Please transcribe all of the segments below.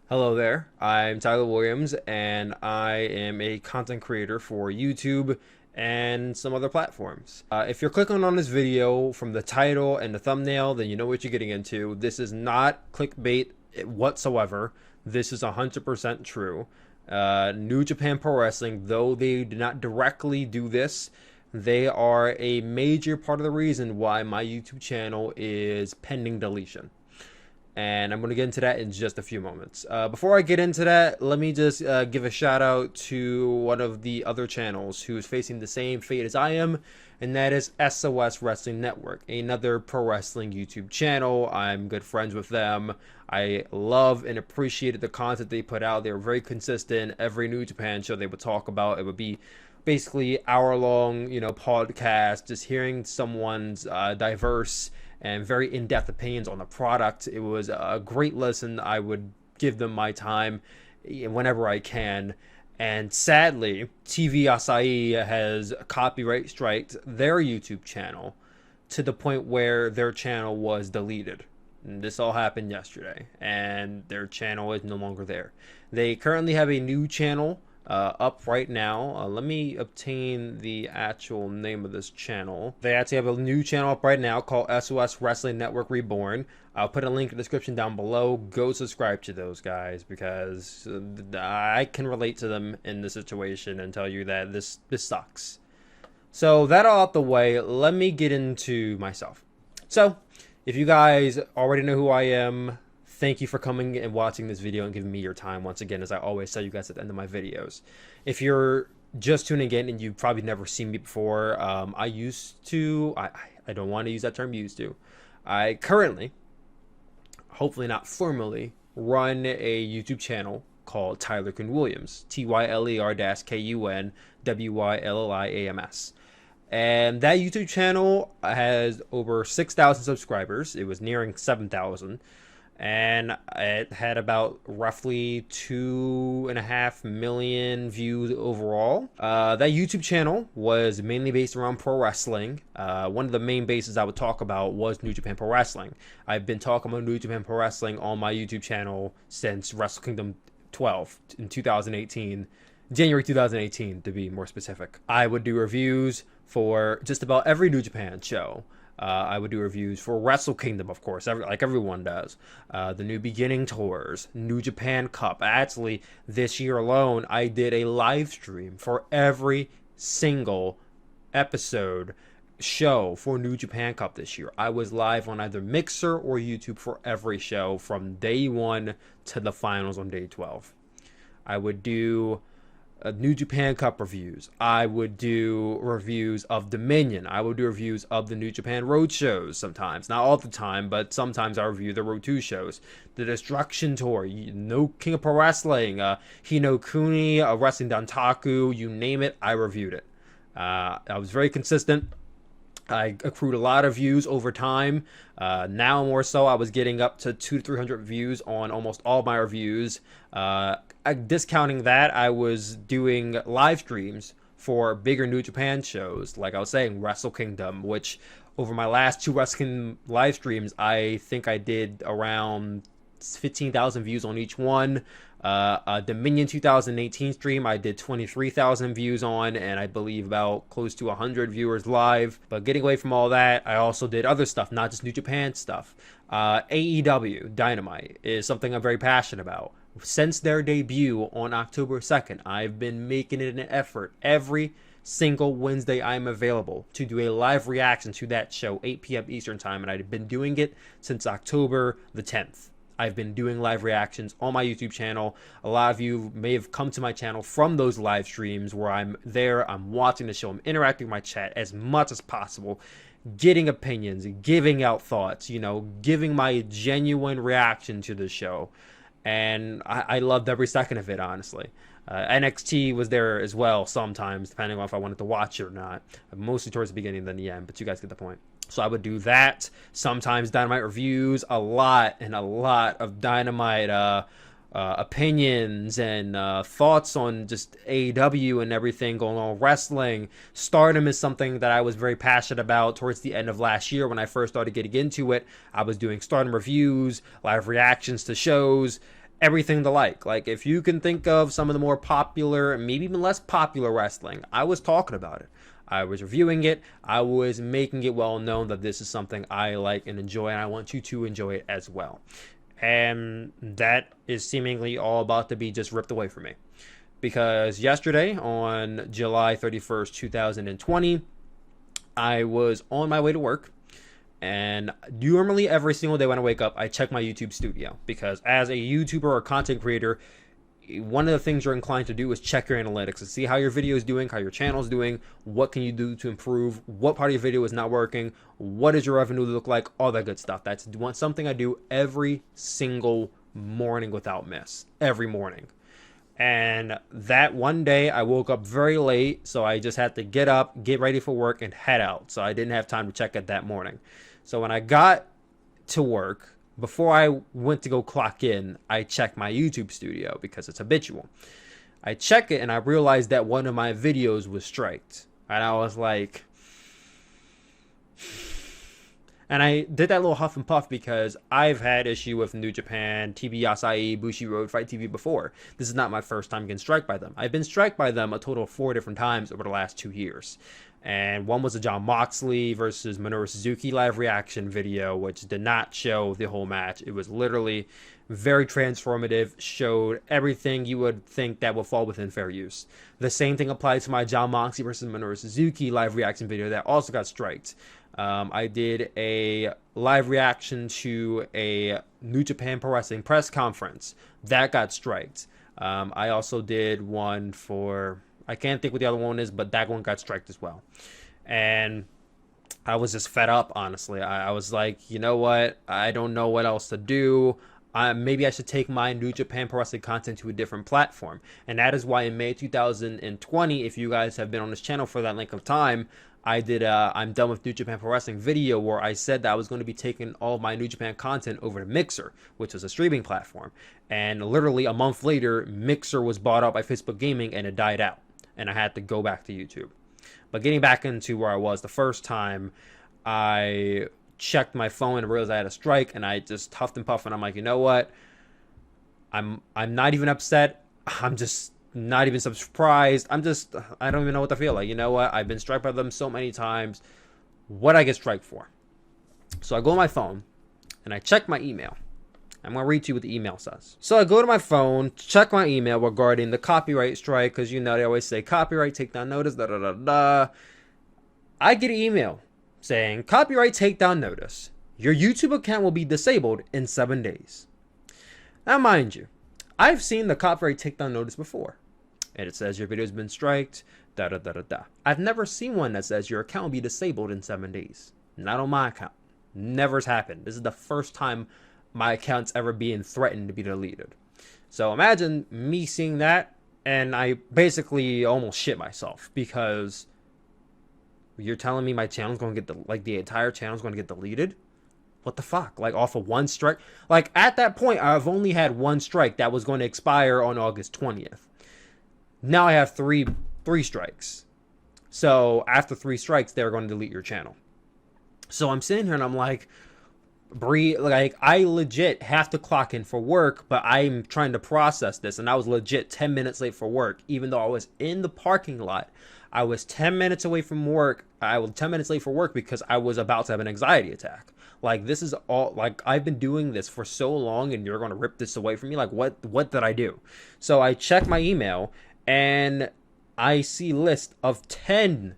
Hello there, I'm Tyler Williams, and I am a content creator for YouTube and some other platforms. If you're clicking on this video from the title and the thumbnail, then you know what you're getting into. This is not clickbait whatsoever. This is 100% true. New Japan Pro Wrestling, though they do not directly do this, they are a major part of the reason why my YouTube channel is pending deletion. And I'm going to get into that in just a few moments. Before I get into that, let me just give a shout out to one of the other channels who is facing the same fate as I am, and that is SOS Wrestling Network, another pro wrestling YouTube channel. I'm good friends with them. I love and appreciated the content they put out. They were very consistent. Every New Japan show they would talk about, it would be basically hour-long, podcast, just hearing someone's diverse and very in-depth opinions on the product. It was a great listen. I would give them my time whenever I can. And sadly, TV Asahi has copyright striked their YouTube channel to the point where their channel was deleted. And this all happened yesterday, and their channel is no longer there. They currently have a new channel up right now. Let me obtain the actual name of this channel. They actually have a new channel up right now called SOS Wrestling Network Reborn. I'll put a link in the description down below. Go subscribe to those guys, because I can relate to them in this situation and tell you that this sucks. So that all out the way, let me get into myself. So if you guys already know who I am, thank you for coming and watching this video and giving me your time once again, as I always tell you guys at the end of my videos. If you're just tuning in and you've probably never seen me before, I don't want to use that term used to. I currently, hopefully not formally, run a YouTube channel called Tyler Williams, TYLER-KUNWYLLIAMS. And that YouTube channel has over 6,000 subscribers. It was nearing 7,000. And it had about roughly 2.5 million views overall. That YouTube channel was mainly based around pro wrestling. One of the main bases I would talk about was New Japan Pro Wrestling. I've been talking about New Japan Pro Wrestling on my YouTube channel since Wrestle Kingdom 12 in 2018. January 2018, to be more specific. I would do reviews for just about every New Japan show. I would do reviews for Wrestle Kingdom, of course, like everyone does. The New Beginning Tours, New Japan Cup. Actually, this year alone, I did a live stream for every single episode show for New Japan Cup this year. I was live on either Mixer or YouTube for every show from day 1 to the finals on day 12. I would do New Japan Cup reviews. I would do reviews of Dominion. I would do reviews of the New Japan Road shows sometimes. Not all the time, but sometimes I review the Road 2 shows. The Destruction Tour, no King of Pro Wrestling, Hino Kuni, Wrestling Dantaku, you name it, I reviewed it. I was very consistent. I accrued a lot of views over time. Now more so, I was getting up to 200 to 300 views on almost all my reviews. Discounting that, I was doing live streams for bigger New Japan shows, like I was saying, Wrestle Kingdom, which over my last 2 Wrestle Kingdom live streams, I think I did around 15,000 views on each one. Dominion 2018 stream, I did 23,000 views on, and I believe about close to 100 viewers live. But getting away from all that, I also did other stuff, not just New Japan stuff. AEW Dynamite is something I'm very passionate about. Since their debut on October 2nd, I've been making it an effort every single Wednesday I'm available to do a live reaction to that show, 8 p.m. Eastern time, and I've been doing it since October the 10th. I've been doing live reactions on my YouTube channel. A lot of you may have come to my channel from those live streams where I'm there, I'm watching the show, I'm interacting with my chat as much as possible, getting opinions, giving out thoughts, giving my genuine reaction to the show. And I loved every second of it, honestly. NXT was there as well sometimes, depending on if I wanted to watch it or not. Mostly towards the beginning than the end, but you guys get the point. So I would do that. Sometimes Dynamite reviews, a lot of Dynamite opinions and thoughts on just AEW and everything going on, wrestling. Stardom is something that I was very passionate about towards the end of last year when I first started getting into it. I was doing Stardom reviews, live reactions to shows, everything to like. Like, if you can think of some of the more popular, maybe even less popular wrestling, I was talking about it. I was reviewing it. I was making it well known that this is something I like and enjoy, and I want you to enjoy it as well. And that is seemingly all about to be just ripped away from me. Because yesterday, on July 31st, 2020, I was on my way to work. And normally every single day when I wake up, I check my YouTube studio. Because as a YouTuber or content creator, one of the things you're inclined to do is check your analytics and see how your video is doing, how your channel is doing, what can you do to improve, what part of your video is not working, what does your revenue look like, all that good stuff. That's something I do every single morning without miss, every morning. And that one day I woke up very late, so I just had to get up, get ready for work, and head out. So I didn't have time to check it that morning. So when I got to work, before I went to go clock in, I checked my YouTube studio because it's habitual. I check it and I realized that one of my videos was striked. And I was like... And I did that little huff and puff because I've had issue with New Japan, TV Asahi, Bushi Road, Fight TV before. This is not my first time getting struck by them. I've been struck by them a total of 4 different times over the last 2 years. And one was a Jon Moxley versus Minoru Suzuki live reaction video, which did not show the whole match. It was literally very transformative, showed everything you would think that would fall within fair use. The same thing applies to my Jon Moxley versus Minoru Suzuki live reaction video that also got striked. I did a live reaction to a New Japan Pro Wrestling press conference. That got striked. I also did one for... I can't think what the other one is, but that one got striked as well. And I was just fed up, honestly. I was like, you know what? I don't know what else to do. Maybe I should take my New Japan Pro Wrestling content to a different platform. And that is why in May 2020, if you guys have been on this channel for that length of time, I did I'm done with New Japan Pro Wrestling video where I said that I was going to be taking all of my New Japan content over to Mixer, which is a streaming platform. And literally a month later, Mixer was bought out by Facebook Gaming and it died out. And I had to go back to YouTube. But getting back into where I was the first time, I checked my phone and realized I had a strike, and I just huffed and puffed, and I'm like, you know what? I'm not even upset. I'm just not even surprised. I don't even know what to feel like. You know what? I've been struck by them so many times. What I get struck for? So I go on my phone, and I check my email. I'm going to read to you what the email says. So I go to my phone, check my email regarding the copyright strike, because you know they always say copyright takedown notice, da-da-da-da. I get an email saying, copyright takedown notice. Your YouTube account will be disabled in 7 days. Now, mind you, I've seen the copyright takedown notice before. And it says your video has been striked, da-da-da-da-da. I've never seen one that says your account will be disabled in 7 days. Not on my account. Never's happened. This is the first time my account's ever being threatened to be deleted. So imagine me seeing that, and I basically almost shit myself, because you're telling me my channel's going to get the entire channel's going to get deleted? What the fuck? Like, off of one strike? Like, at that point, I've only had one strike that was going to expire on August 20th. Now I have three strikes. So after 3 strikes, they're going to delete your channel. So I'm sitting here and I'm like, like, I legit have to clock in for work, but I'm trying to process this, and I was legit 10 minutes late for work, even though I was in the parking lot. I was 10 minutes away from work. I was 10 minutes late for work because I was about to have an anxiety attack. Like, this is all, like, I've been doing this for so long, and you're going to rip this away from me? Like, what did I do? So I check my email, and I see a list of 10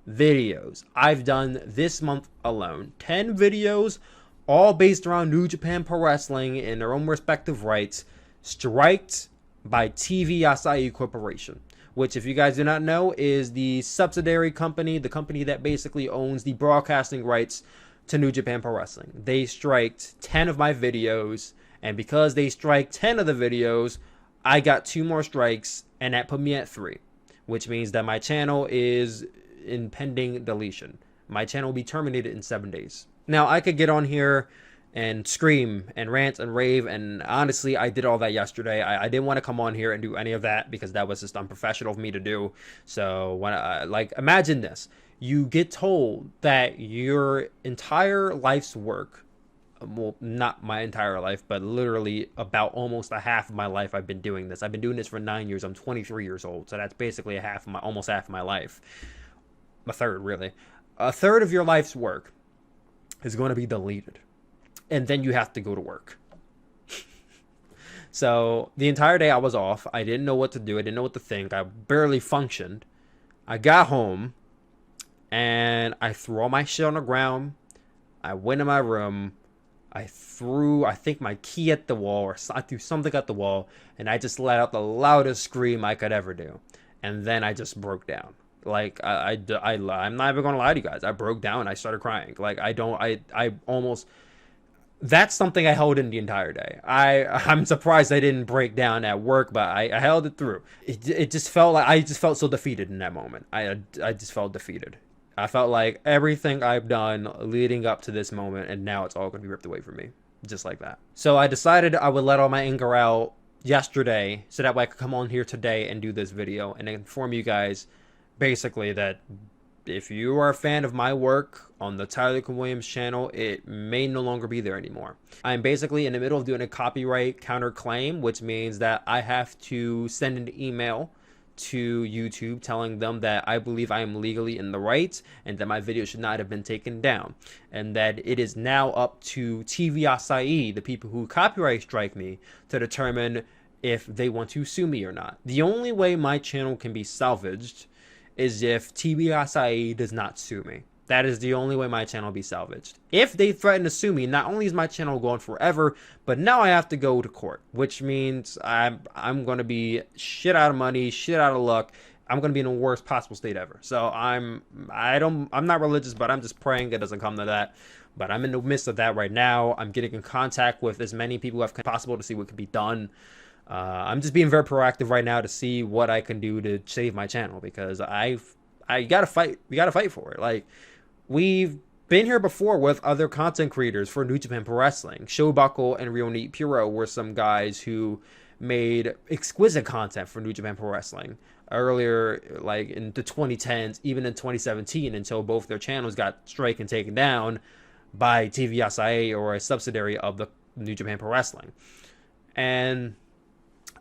videos I've done this month alone. 10 videos, all based around New Japan Pro Wrestling in their own respective rights, striked by TV Asahi Corporation, which, if you guys do not know, is the subsidiary company, the company that basically owns the broadcasting rights to New Japan Pro Wrestling. They striked 10 of my videos, and because they striked 10 of the videos, I got 2 more strikes, and that put me at 3, which means that my channel is in pending deletion. My channel will be terminated in 7 days. Now, I could get on here and scream and rant and rave, and honestly, I did all that yesterday. I didn't want to come on here and do any of that because that was just unprofessional for me to do. So, when like, imagine this. You get told that your entire life's work well, not my entire life, but literally about almost a half of my life I've been doing this. I've been doing this for 9 years. I'm 23 years old, so that's basically almost half of my life. A third, really. A third of your life's work is going to be deleted, and then you have to go to work. So the entire day I was off. I didn't know what to do. I didn't know what to think. I barely functioned. I got home, and I threw all my shit on the ground. I went in my room. I threw, I think, my key at the wall, or I threw something at the wall, and I just let out the loudest scream I could ever do. And then I just broke down. Like, I'm not even gonna lie to you guys. I broke down. I started crying. Like, I almost, that's something I held in the entire day. I'm surprised I didn't break down at work, but I held it through. It just felt like, I just felt so defeated in that moment. I just felt defeated. I felt like everything I've done leading up to this moment, and now it's all going to be ripped away from me. Just like that. So I decided I would let all my anger out yesterday, so that way I could come on here today and do this video and inform you guys basically that if you are a fan of my work on the Tyler Williams channel, it may no longer be there anymore. I'm basically in the middle of doing a copyright counterclaim, which means that I have to send an email to YouTube telling them that I believe I am legally in the right and that my video should not have been taken down, and that it is now up to TV Acai, the people who copyright strike me, to determine if they want to sue me or not. The only way my channel can be salvaged is if TV Acai does not sue me. That is the only way my channel will be salvaged. If they threaten to sue me, not only is my channel gone forever, but now I have to go to court, which means I'm going to be shit out of money, shit out of luck. I'm going to be in the worst possible state ever. So I'm not religious, but I'm just praying it doesn't come to that. But I'm in the midst of that right now. I'm getting in contact with as many people as possible to see what can be done. I'm just being very proactive right now to see what I can do to save my channel, because I gotta fight. We gotta fight for it. Like, we've been here before with other content creators for New Japan Pro Wrestling. Showbuckle and Real Neat Puro were some guys who made exquisite content for New Japan Pro Wrestling earlier, like in the 2010s, even in 2017, until both their channels got strike and taken down by TV Acai, or a subsidiary of the New Japan Pro Wrestling. And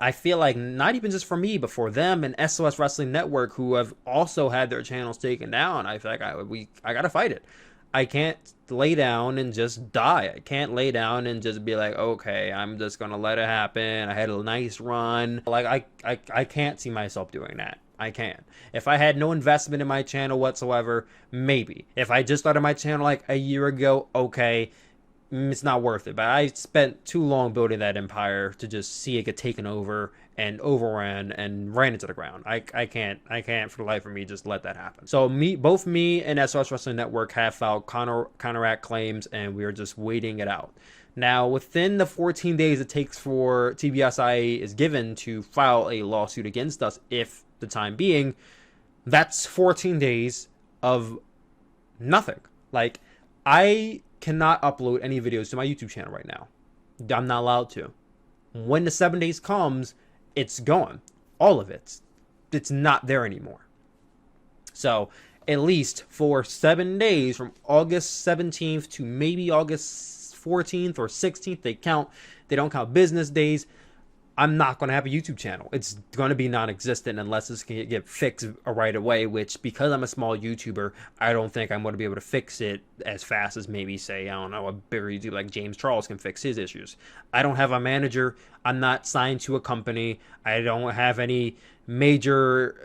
I feel like not even just for me, but for them and SOS Wrestling Network, who have also had their channels taken down, I feel like I gotta fight it. I can't lay down and just die. I can't lay down and just be like, okay, I'm just gonna let it happen. I had a nice run. Like, I can't see myself doing that. I can't. If I had no investment in my channel whatsoever, maybe. If I just started my channel like a year ago, okay, it's not worth it. But I spent too long building that empire to just see it get taken over and overran and ran into the ground. I can't for the life of me just let that happen. So both me and SOS Wrestling Network have filed counteract claims, and we are just waiting it out. Now, within the 14 days it takes for TBSI is given to file a lawsuit against us, if the time being, that's 14 days of nothing. Like, I cannot upload any videos to my YouTube channel right now. I'm not allowed to. When the 7 days comes, it's gone. All of it. It's not there anymore. So, at least for 7 days, from August 17th to maybe August 14th or 16th, they don't count business days, I'm not going to have a YouTube channel. It's going to be non-existent unless this can get fixed right away, which, because I'm a small YouTuber, I don't think I'm going to be able to fix it as fast as maybe, say, I don't know, a bigger YouTuber like James Charles can fix his issues. I don't have a manager. I'm not signed to a company. I don't have any major,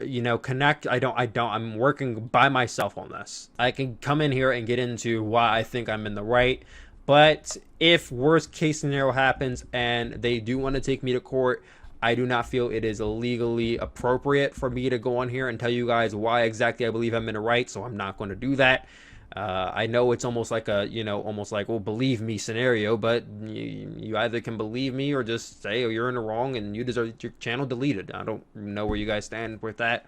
connect. I'm working by myself on this. I can come in here and get into why I think I'm in the right. But if worst case scenario happens and they do want to take me to court, I do not feel it is legally appropriate for me to go on here and tell you guys why exactly I believe I'm in the right. So I'm not going to do that. I know it's almost like a, well, believe me scenario, but you either can believe me or just say, oh, you're in the wrong and you deserve your channel deleted. I don't know where you guys stand with that.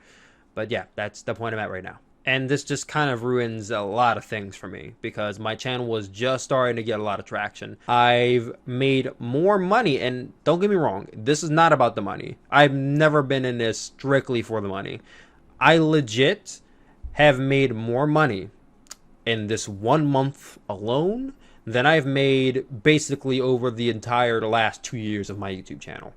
But yeah, that's the point I'm at right now. And this just kind of ruins a lot of things for me, because my channel was just starting to get a lot of traction. I've made more money, and don't get me wrong, this is not about the money. I've never been in this strictly for the money. I legit have made more money in this 1 month alone than I've made basically over the entire last 2 years of my YouTube channel.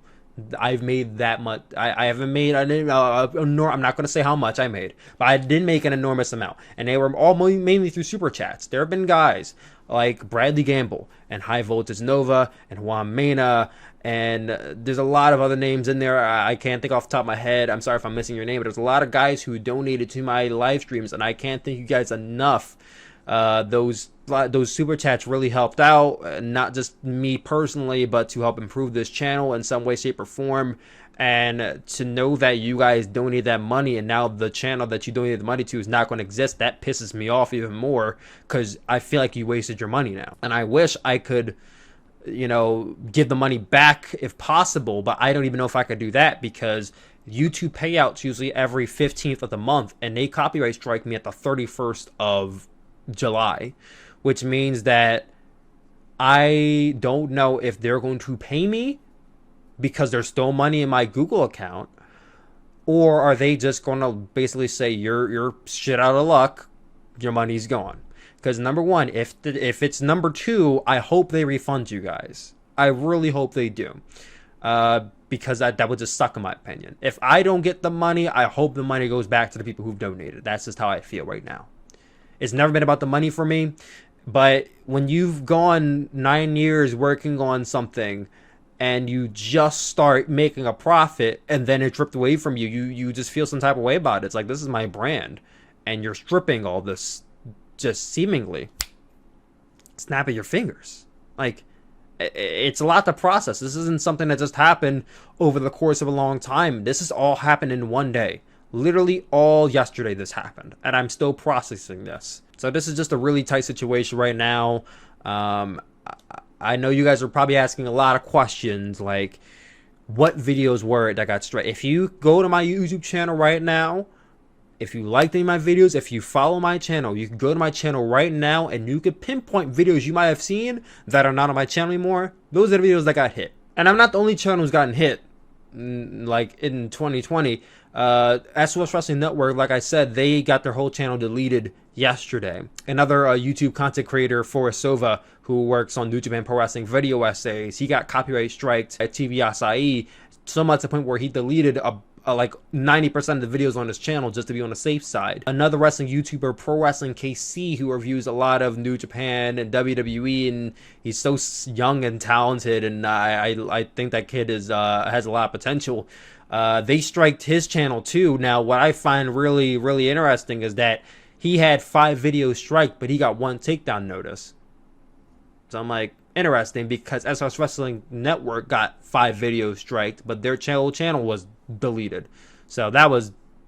I've made that much. I haven't made I'm not going to say how much I made, but I did make an enormous amount, and they were all mainly through super chats. There have been guys like Bradley Gamble and High Voltage Nova and Juan Mena, and there's a lot of other names in there. I can't think off the top of my head. I'm sorry if I'm missing your name, but there's a lot of guys who donated to my live streams, and I can't thank you guys enough. Those super chats really helped out, not just me personally, but to help improve this channel in some way, shape, or form. And to know that you guys donated that money, and now the channel that you donated the money to is not going to exist, that pisses me off even more, because I feel like you wasted your money now. And I wish I could, you know, give the money back if possible, but I don't even know if I could do that, because YouTube payouts usually every 15th of the month, and they copyright strike me at the 31st of July, which means that I don't know if they're going to pay me because there's still money in my Google account, or are they just going to basically say you're shit out of luck, your money's gone. Because number one, if it's number two, I hope they refund you guys. I really hope they do, because that would just suck in my opinion. If I don't get the money, I hope the money goes back to the people who've donated. That's just how I feel right now. It's never been about the money for me, but when you've gone 9 years working on something and you just start making a profit and then it's stripped away from you, you just feel some type of way about it. It's like, this is my brand, and you're stripping all this just seemingly. Snap at your fingers. Like, it's a lot to process. This isn't something that just happened over the course of a long time. This has all happened in one day. Literally all yesterday this happened, and I'm still processing this. So this is just a really tight situation right now. I know you guys are probably asking a lot of questions, like what videos were it that got straight. If you go to my YouTube channel right now, if you liked any of my videos, if you follow my channel, you can go to my channel right now and you can pinpoint videos you might have seen that are not on my channel anymore. Those are the videos that got hit. And I'm not the only channel who's gotten hit, like in 2020. SOS Wrestling Network, like I said, they got their whole channel deleted yesterday. Another YouTube content creator, Forrest Sova, who works on New Japan Pro Wrestling video essays, he got copyright striked at TV Asahi, so much to the point where he deleted like 90% of the videos on his channel just to be on the safe side. Another wrestling YouTuber, Pro Wrestling KC, who reviews a lot of New Japan and WWE, and he's so young and talented, and I think that kid is has a lot of potential. They striked his channel too. Now, what I find really interesting is that he had 5 videos strike, but he got 1 takedown notice. So I'm like, interesting, because SOS Wrestling Network got 5 videos striked, but their channel was deleted. So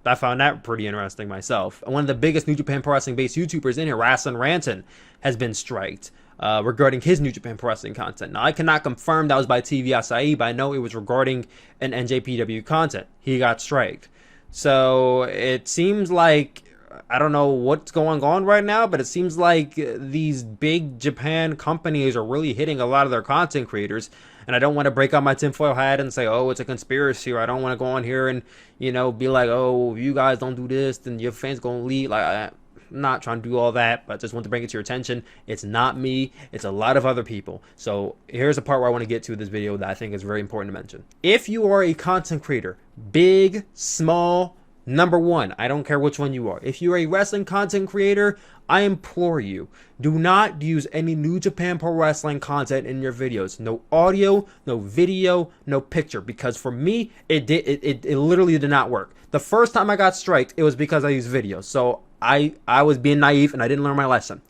I found that pretty interesting myself. One of the biggest New Japan Pro Wrestling based YouTubers in here, Wrestling Ranton, has been striked regarding his New Japan Pro Wrestling content. Now, I cannot confirm that was by TV Asahi, but I know it was regarding an NJPW content. He got striked. So it seems like, I don't know what's going on right now, but it seems like these big Japan companies are really hitting a lot of their content creators. And I don't want to break out my tinfoil hat and say, oh, it's a conspiracy, or I don't want to go on here and, you know, be like, oh, if you guys don't do this, then your fans going to leave. Like, I'm not trying to do all that, but I just want to bring it to your attention. It's not me. It's a lot of other people. So here's a part where I want to get to this video that I think is very important to mention. If you are a content creator, big, small, number one, I don't care which one you are. If you're a wrestling content creator, I implore you, do not use any New Japan Pro Wrestling content in your videos. No audio, no video, no picture. Because for me, it literally did not work. The first time I got striked, it was because I used video. So I was being naive and I didn't learn my lesson.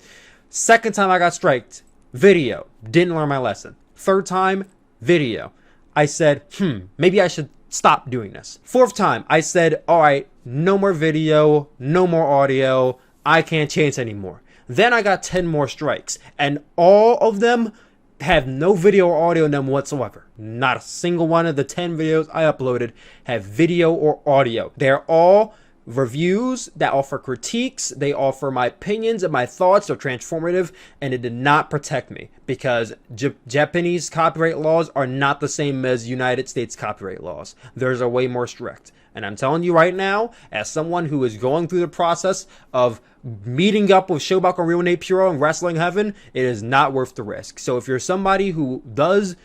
Second time I got striked, video, didn't learn my lesson. Third time, video. I said, maybe I should stop doing this. Fourth time, I said, all right, no more video, no more audio. I can't chance anymore. Then I got 10 more strikes, and all of them have no video or audio in them whatsoever. Not a single one of the 10 videos I uploaded have video or audio. They're all reviews, that offer critiques, they offer my opinions and my thoughts are transformative, and it did not protect me because Japanese copyright laws are not the same as United States copyright laws. Theirs are way more strict. And I'm telling you right now, as someone who is going through the process of meeting up with Shobaka Real Nate Puro and Wrestling Heaven, it is not worth the risk. So if you're somebody who does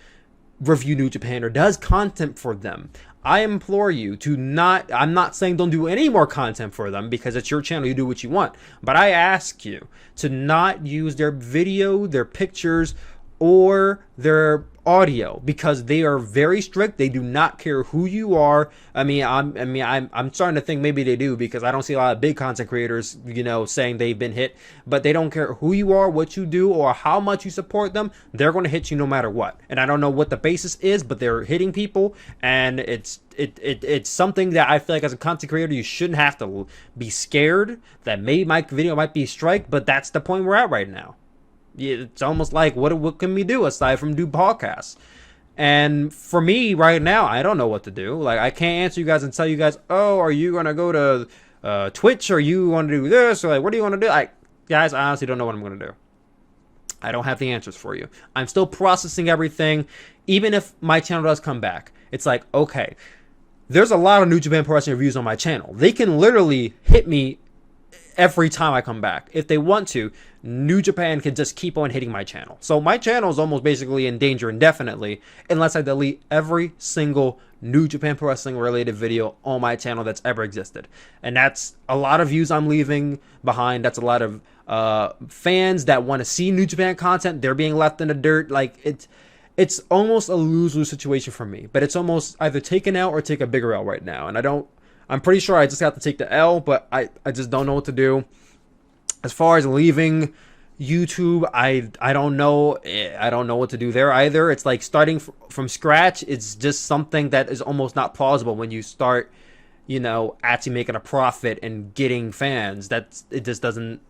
review New Japan or does content for them, I implore you to not, I'm not saying don't do any more content for them because it's your channel, you do what you want, but I ask you to not use their video, their pictures, or their audio because they are very strict. They do not care who you are. I'm starting to think maybe they do because I don't see a lot of big content creators, you know, saying they've been hit, but they don't care who you are, what you do, or how much you support them. They're going to hit you no matter what. And I don't know what the basis is, but they're hitting people, and it's something that I feel like as a content creator you shouldn't have to be scared that maybe my video might be strike, but that's the point we're at right now. It's almost like what can we do aside from do podcasts? And for me right now, I don't know what to do. Like, I can't answer you guys and tell you guys, oh, are you gonna go to Twitch, or you want to do this, or like, what do you want to do? Guys, I honestly don't know what I'm gonna do. I don't have the answers for you. I'm still processing everything. Even if my channel does come back, it's like, okay, there's a lot of New Japan Pro Wrestling reviews on my channel. They can literally hit me every time I come back. If they want to, New Japan can just keep on hitting my channel. So my channel is almost basically in danger indefinitely unless I delete every single New Japan Pro Wrestling related video on my channel that's ever existed. And that's a lot of views I'm leaving behind. That's a lot of fans that want to see New Japan content. They're being left in the dirt. Like, it's almost a lose-lose situation for me. But it's almost either take an L or take a bigger L right now. And I'm pretty sure I just have to take the L, but I just don't know what to do. As far as leaving YouTube, I don't know. I don't know what to do there either. It's like starting from scratch. It's just something that is almost not plausible when you start, you know, actually making a profit and getting fans. It doesn't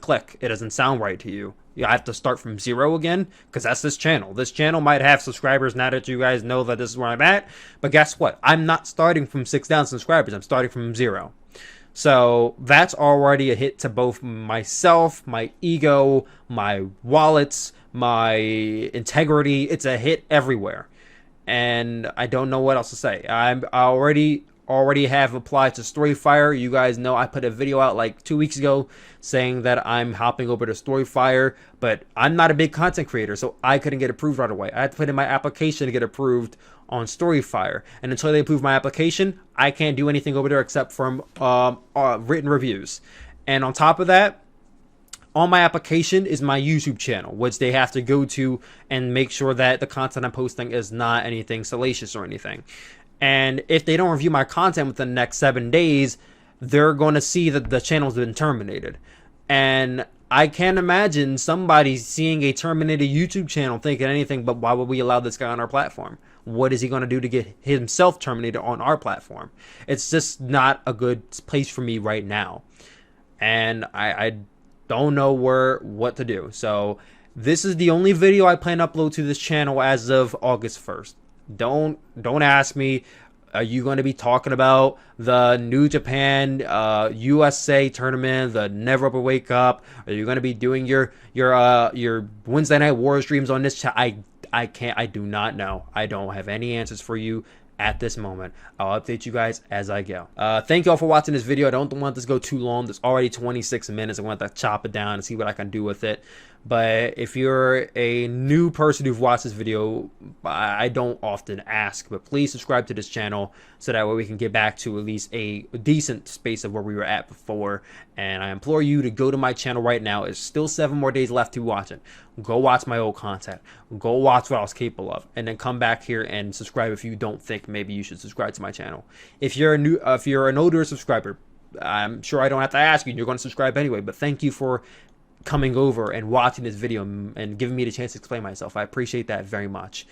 click. It doesn't sound right to you. You have to start from zero again because that's this channel. This channel might have subscribers now that you guys know that this is where I'm at. But guess what? I'm not starting from 6,000 subscribers. I'm starting from zero. So that's already a hit to both myself, my ego, my wallets, my integrity. It's a hit everywhere. And I don't know what else to say. I already have applied to Storyfire. You guys know I put a video out like 2 weeks ago saying that I'm hopping over to Storyfire, but I'm not a big content creator, so I couldn't get approved right away. I had to put in my application to get approved on Storyfire, and until they approve my application, I can't do anything over there except from written reviews. And on top of that, on my application is my YouTube channel, which they have to go to and make sure that the content I'm posting is not anything salacious or anything. And if they don't review my content within the next 7 days, they're going to see that the channel's been terminated. And I can't imagine somebody seeing a terminated YouTube channel thinking anything but, why would we allow this guy on our platform? What is he going to do to get himself terminated on our platform? It's just not a good place for me right now. And I don't know what to do. So this is the only video I plan to upload to this channel as of August 1st. Don't ask me, are you going to be talking about the New Japan USA tournament, the Never Ever Wake Up? Are you going to be doing your Wednesday Night War streams on this channel? I do not know. I don't have any answers for you at this moment. I'll update you guys as I go. Thank you all for watching this video. I don't want this to go too long. There's already 26 minutes. I want to chop it down and see what I can do with it. But if you're a new person who've watched this video, I don't often ask, but please subscribe to this channel so that way we can get back to at least a decent space of where we were at before. And I implore you to go to my channel right now. There's still 7 more days left to watch it. Go watch my old content. Go watch what I was capable of, and then come back here and subscribe if you don't think maybe you should subscribe to my channel. If you're an older subscriber, I'm sure I don't have to ask you. You're going to subscribe anyway. But thank you for coming over and watching this video and giving me the chance to explain myself. I appreciate that very much.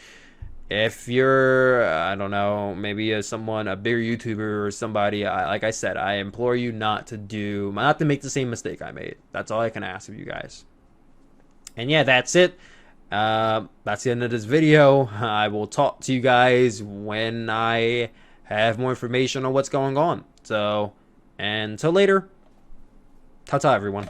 If you're, I don't know, maybe a bigger YouTuber or somebody, like I said, I implore you not to make the same mistake I made. That's all I can ask of you guys. And yeah, that's it. That's the end of this video. I will talk to you guys when I have more information on what's going on. So And until later, ta-ta, everyone.